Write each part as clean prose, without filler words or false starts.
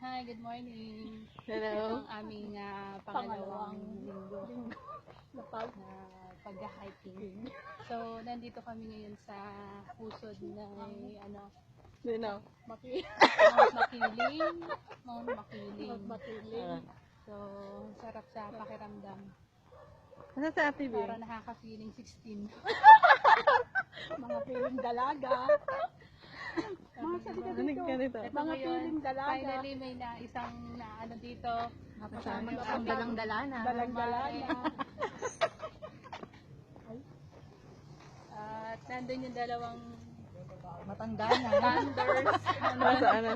Hi, good morning. Hello. Ang aming pangalawang linggo na pag-hiking. So, nandito kami ngayon sa pusod ng Sino? Mount Makiling. So, sarap sa pakiramdam. Ano sa Ate B? Para nakaka-feeling 16. Mga feeling dalaga. Mga salita dito. Mga feeling dalaga. Finally, may isang dito. Ang dalang-dalana. At nandun yung dalawang matanda na. Thunders.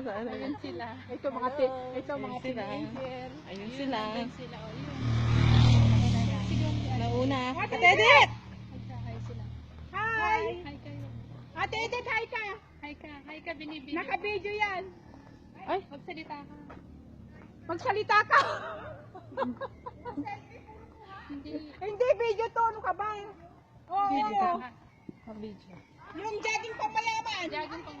Saan? Ayun sila. Ito mga teenager. Ayun sila. Nandun sila. O yun. Nauna. Ate Edith! Hi sila. Hi! Hi kayo. Ate Edith, hi ka! Hi ka, binibigyan. Naka-video yan! Ay, magsalita ka. Magsalita ka! Hindi. Hindi, video to. Ano ka ba? Oo. Video ka. Video. Yung jogging pamayaman. Jogging pang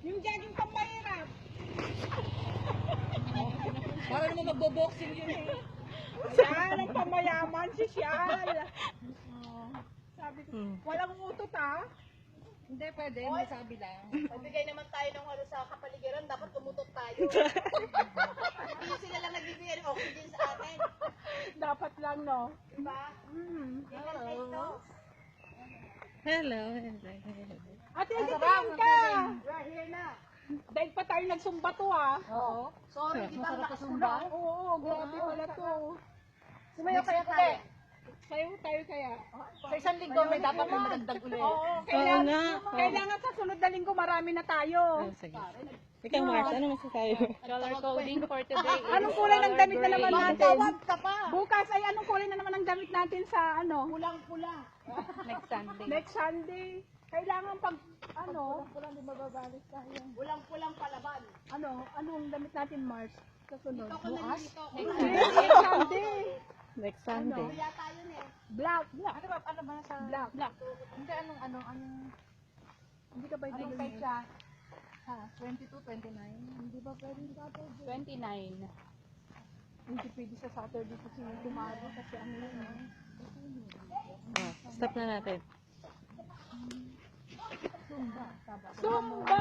Yung jogging pamahirap. Para naman magbo-boxing yun eh. Yan, ang pamayaman, si Sial. Sabi ko, walang utot ha? Hindi pwede, may sabi lang. Magbigay naman tayo ng sa kapaligiran, dapat tumutot tayo. Hindi sila lang nagbibigay ng oxygen sa atin. Dapat lang, no? Diba? Hello. Ate Edith, yan ka! We're here na. Dahil pa tayo nagsumba to ha? Oo. Sorry, di ba ang lakas mo ba? Oo, grabe pala to. Sumayo kaya tayo. Sayo tayo kaya. Sa isang linggo may dapat may madagdag ulit. Oo, Oo nga. kailangan sa sunod na linggo marami na tayo. Sige. Ikaw, Mars, ano masasayo? Color coding for today. Anong kulay ng damit na naman natin? Tawag ka pa. Bukas ay anong kulay na naman ang damit natin sa Pulang-pula. Next Sunday. next Sunday. Kailangan pag pulang di mababalik tayo. Pulang-pulang palaban. Anong damit natin Mars sa sunod? Bukas? Next Sunday. Next Sunday. Kaya tayo na eh. Black. Ano ba sa... Black. Hindi, anong... Hindi ka ba Anong dito? petsa? Ha? 22, 29? Hindi ba pwede Saturday? 29. Hindi pwede sa Saturday kasi tumaro kasi yun Stop na natin. Zumba.